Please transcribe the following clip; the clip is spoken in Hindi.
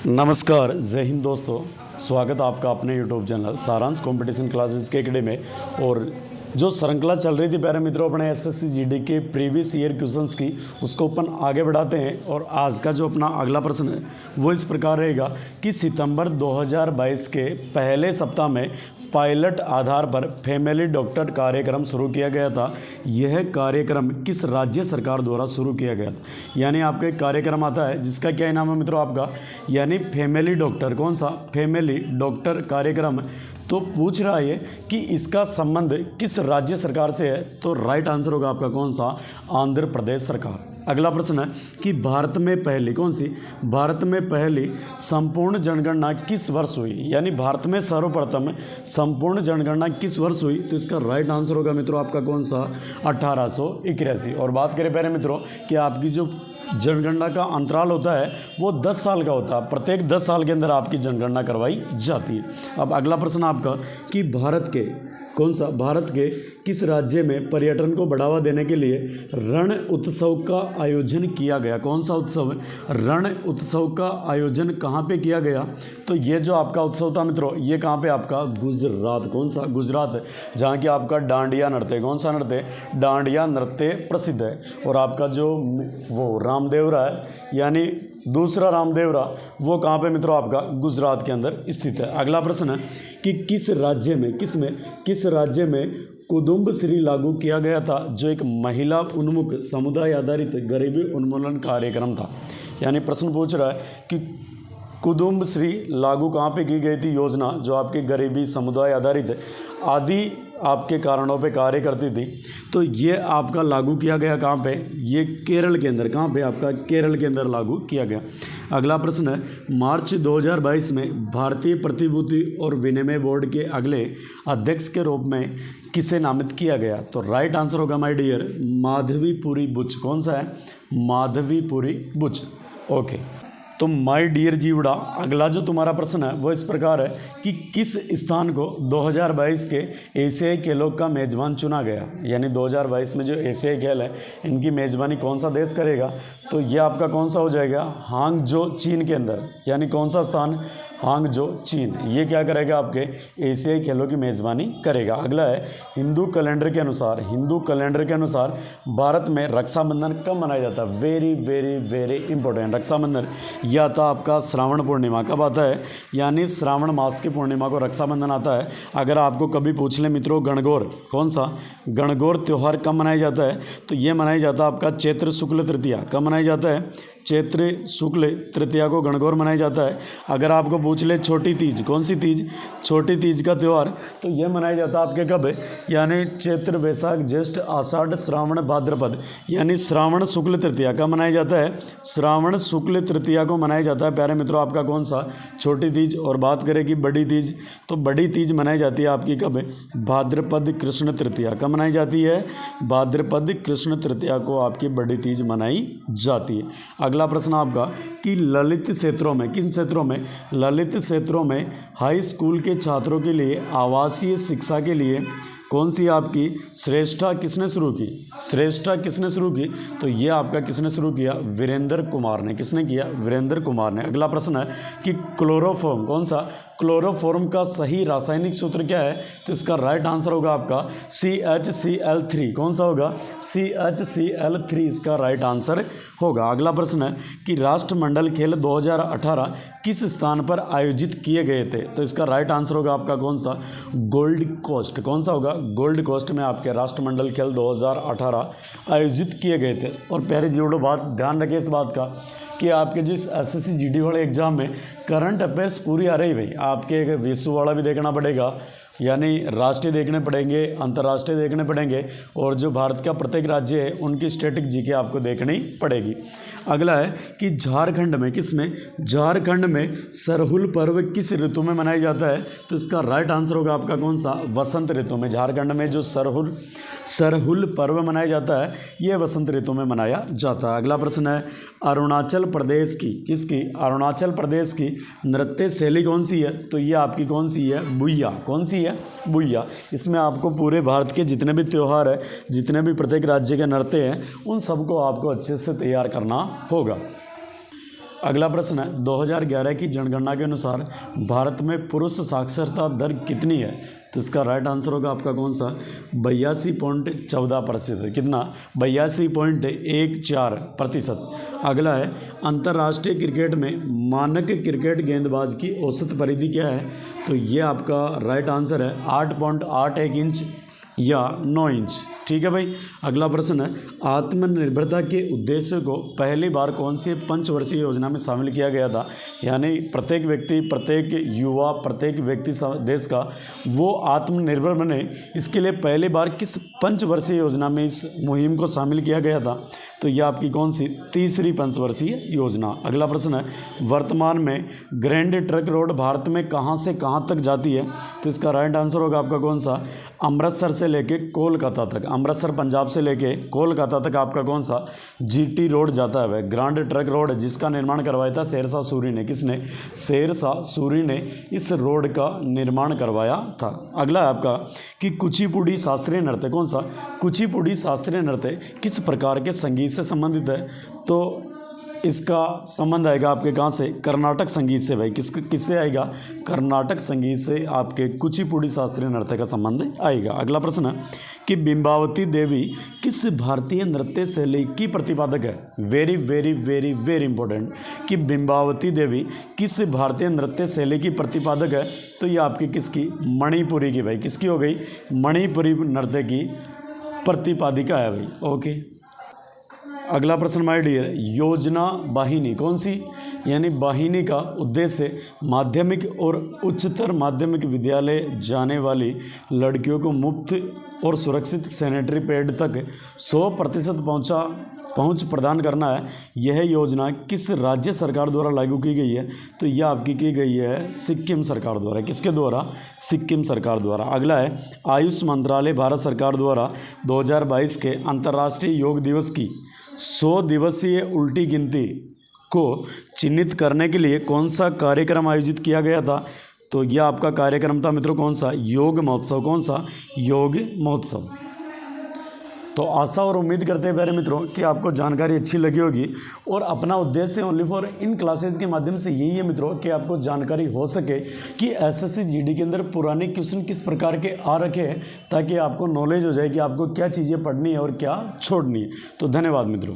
नमस्कार, जय हिंद दोस्तों। स्वागत है आपका अपने यूट्यूब चैनल सारांश कंपटीशन क्लासेस के एकेडमी में। और जो श्रृंखला चल रही थी प्यारे मित्रों अपने एसएससी जीडी के प्रीवियस ईयर क्वेश्चंस की, उसको अपन आगे बढ़ाते हैं। और आज का जो अपना अगला प्रश्न है वो इस प्रकार रहेगा कि सितंबर 2022 के पहले सप्ताह में पायलट आधार पर फैमिली डॉक्टर कार्यक्रम शुरू किया गया था। यह कार्यक्रम किस राज्य सरकार द्वारा शुरू किया गया था? यानी आपका एक कार्यक्रम आता है जिसका क्या नाम है मित्रों आपका, यानी फैमिली डॉक्टर। कौन सा? फैमिली डॉक्टर कार्यक्रम। तो पूछ रहा है कि इसका संबंध किस राज्य सरकार से है? तो राइट आंसर होगा आपका कौन सा? आंध्र प्रदेश सरकार। अगला प्रश्न है कि भारत में पहली कौन सी? भारत में पहली संपूर्ण जनगणना किस वर्ष हुई? यानी भारत में सर्वप्रथम संपूर्ण जनगणना किस वर्ष हुई? तो इसका राइट आंसर होगा मित्रों आपका कौन सा? 1881। और बात करें प्यारे मित्रों कि आपकी जो जनगणना का अंतराल होता है वो 10 साल का होता है। प्रत्येक 10 साल के अंदर आपकी जनगणना करवाई जाती है। अब अगला प्रश्न आपका कि भारत के कौन सा? भारत के किस राज्य में पर्यटन को बढ़ावा देने के लिए रण उत्सव का आयोजन किया गया? कौन सा उत्सव है? रण उत्सव का आयोजन कहाँ पे किया गया? तो ये जो आपका उत्सव था मित्रों, ये कहाँ पे आपका? गुजरात। कौन सा? गुजरात, जहाँ की आपका डांडिया नृत्य। कौन सा नृत्य? डांडिया नृत्य प्रसिद्ध है। और आपका जो वो रामदेवरा है, यानी दूसरा रामदेवरा, वो कहाँ पे मित्रों आपका? गुजरात के अंदर स्थित है। अगला प्रश्न है कि किस राज्य में किस राज्य में कुटुंबश्री लागू किया गया था, जो एक महिला उन्मुख समुदाय आधारित गरीबी उन्मूलन कार्यक्रम था? यानी प्रश्न पूछ रहा है कि कुटुंबश्री लागू कहाँ पे की गई थी योजना, जो आपकी गरीबी समुदाय आधारित आदि आपके कारणों पे कार्य करती थी। तो ये आपका लागू किया गया कहाँ पे? ये केरल के अंदर। कहाँ पे आपका? केरल के अंदर लागू किया गया। अगला प्रश्न है मार्च 2022 में भारतीय प्रतिभूति और विनिमय बोर्ड के अगले अध्यक्ष के रूप में किसे नामित किया गया? तो राइट आंसर होगा माय डियर माधवीपुरी बुच। कौन सा है? माधवीपुरी बुच। ओके, तो माय डियर जीवड़ा, अगला जो तुम्हारा प्रश्न है वो इस प्रकार है कि किस स्थान को 2022 के एशियाई खेलों का मेज़बान चुना गया? यानी 2022 में जो एशियाई खेल है इनकी मेज़बानी कौन सा देश करेगा? तो ये आपका कौन सा हो जाएगा? हांगझो, चीन के अंदर। यानी कौन सा स्थान? हांगझो, चीन। ये क्या करेगा? आपके एशियाई खेलों की मेज़बानी करेगा। अगला है हिंदू कैलेंडर के अनुसार भारत में रक्षाबंधन कब मनाया जाता है? Very very very important. Rakshabandhan यह आता आपका श्रावण पूर्णिमा। कब आता है? यानी श्रावण मास की पूर्णिमा को रक्षाबंधन आता है। अगर आपको कभी पूछ ले मित्रों गणगौर, कौन सा? गणगौर त्यौहार कब मनाया जाता है? तो ये मनाया जाता है आपका चैत्र शुक्ल तृतीया। कब मनाया जाता है? चैत्र शुक्ल तृतीया को गणगौर मनाया जाता है। अगर आपको पूछ ले छोटी तीज, कौन सी तीज? छोटी तीज का त्यौहार तो यह मनाया जाता है आपके कब? यानी चैत्र वैशाख ज्येष्ठ आषाढ़ श्रावण भाद्रपद, यानी श्रावण शुक्ल तृतीया का मनाया जाता है। श्रावण शुक्ल तृतीया को मनाया जाता है प्यारे मित्रों आपका कौन सा? छोटी तीज। और बात करें कि बड़ी तीज, तो बड़ी तीज मनाई जाती है आपकी कब? भाद्रपद कृष्ण तृतीया। कब मनाई जाती है? भाद्रपद कृष्ण तृतीया को आपकी बड़ी तीज मनाई जाती है। अगला प्रश्न आपका कि ललित क्षेत्रों में, किन क्षेत्रों में? ललित क्षेत्रों में हाई स्कूल के छात्रों के लिए आवासीय शिक्षा के लिए कौन सी आपकी श्रेष्ठा किसने शुरू की? श्रेष्ठा किसने शुरू की? तो ये आपका किसने शुरू किया? वीरेंद्र कुमार ने। किसने किया? वीरेंद्र कुमार ने। अगला प्रश्न है कि क्लोरोफॉर्म, कौन सा? क्लोरोफॉर्म का सही रासायनिक सूत्र क्या है? तो इसका राइट आंसर होगा आपका CHCl3। कौन सा होगा? CHCl3 इसका राइट आंसर होगा। अगला प्रश्न है कि राष्ट्रमंडल खेल 2018 किस स्थान पर आयोजित किए गए थे? तो इसका राइट आंसर होगा आपका कौन सा? Gold Coast. कौन सा होगा? गोल्ड कोस्ट में आपके राष्ट्रमंडल खेल 2018 आयोजित किए गए थे। और प्यारे जीवड़ो, बात ध्यान रखिए इस बात का कि आपके जिस एसएससी जीडी वाले एग्जाम में करंट अफेयर्स पूरी आ रही भाई, आपके एक विश्व वाला भी देखना पड़ेगा, यानी राष्ट्रीय देखने पड़ेंगे, अंतर्राष्ट्रीय देखने पड़ेंगे, और जो भारत का प्रत्येक राज्य है उनकी स्टैटिक जीके आपको देखनी पड़ेगी। अगला है कि झारखंड में, किसमें? झारखंड में सरहुल पर्व किस ऋतु में मनाया जाता है? तो इसका राइट आंसर होगा आपका कौन सा? वसंत ऋतु में। झारखंड में जो सरहुल पर्व मनाया जाता है ये वसंत ऋतु में मनाया जाता है। अगला प्रश्न है अरुणाचल प्रदेश की, किसकी? अरुणाचल प्रदेश की नृत्य शैली कौन सी है? तो ये आपकी कौन सी है? बुइया। कौन सी है? बुइया। इसमें आपको पूरे भारत के जितने भी त्यौहार है, जितने भी प्रत्येक राज्य के नृत्य हैं, उन सबको आपको अच्छे से तैयार करना होगा। अगला प्रश्न है 2011 की जनगणना के अनुसार भारत में पुरुष साक्षरता दर कितनी है? तो इसका राइट आंसर होगा आपका कौन सा? 82.14%। कितना? 82.14%। अगला है अंतर्राष्ट्रीय क्रिकेट में मानक क्रिकेट गेंदबाज की औसत परिधि क्या है? तो ये आपका राइट आंसर है 8.81 इंच या 9 इंच। ठीक है भाई। अगला प्रश्न है आत्मनिर्भरता के उद्देश्य को पहली बार कौन सी पंचवर्षीय योजना में शामिल किया गया था? यानी प्रत्येक व्यक्ति, प्रत्येक युवा, प्रत्येक व्यक्ति देश का वो आत्मनिर्भर बने, इसके लिए पहली बार किस पंचवर्षीय योजना में इस मुहिम को शामिल किया गया था? तो यह आपकी कौन सी? तीसरी पंचवर्षीय योजना। अगला प्रश्न है वर्तमान में ग्रैंड ट्रंक रोड भारत में कहाँ से कहाँ तक जाती है? तो इसका राइट आंसर होगा आपका कौन सा? अमृतसर से लेके कोलकाता तक। अमृतसर पंजाब से लेके कोलकाता तक आपका कौन सा जीटी रोड जाता है? वह ग्रैंड ट्रंक रोड जिसका निर्माण करवाया था शेरशाह सूरी ने। किसने? शेरशाह सूरी ने इस रोड का निर्माण करवाया था। अगला है आपका कि कुचिपुड़ी शास्त्रीय नृत्य कौन सा? कुचिपुड़ी शास्त्रीय नृत्य किस प्रकार के संगीत से संबंधित है? तो इसका संबंध आएगा आपके कहाँ से? कर्नाटक संगीत से भाई। किससे आएगा? कर्नाटक संगीत से आपके कुचिपुड़ी शास्त्रीय नृत्य का संबंध आएगा। अगला प्रश्न है कि बिंबावती देवी किस भारतीय नृत्य शैली की प्रतिपादक है? Very very very very important कि बिंबावती देवी किस भारतीय नृत्य शैली की प्रतिपादक है? तो ये आपकी किसकी? मणिपुरी की भाई। किसकी हो गई? मणिपुरी नृत्य की प्रतिपादिका है भाई। ओके। अगला प्रश्न माय डियर योजना वाहिनी कौन सी? यानी वाहिनी का उद्देश्य माध्यमिक और उच्चतर माध्यमिक विद्यालय जाने वाली लड़कियों को मुफ्त और सुरक्षित सैनिटरी पैड तक 100% पहुंच प्रदान करना है। यह योजना किस राज्य सरकार द्वारा लागू की गई है? तो यह आपकी की गई है सिक्किम सरकार द्वारा। किसके द्वारा? सिक्किम सरकार द्वारा। अगला है आयुष मंत्रालय भारत सरकार द्वारा 2022 के अंतर्राष्ट्रीय योग दिवस की 100 दिवसीय उल्टी गिनती को चिन्हित करने के लिए कौन सा कार्यक्रम आयोजित किया गया था? तो यह आपका कार्यक्रम था मित्रों कौन सा? योग महोत्सव। कौन सा? योग महोत्सव। तो आशा और उम्मीद करते हैं प्यारे मित्रों कि आपको जानकारी अच्छी लगी होगी और अपना उद्देश्य ओनली फॉर इन क्लासेस के माध्यम से यही है मित्रों कि आपको जानकारी हो सके कि एसएससी जीडी के अंदर पुराने क्वेश्चन किस प्रकार के आ रखे हैं, ताकि आपको नॉलेज हो जाए कि आपको क्या चीज़ें पढ़नी है और क्या छोड़नी है। तो धन्यवाद मित्रों।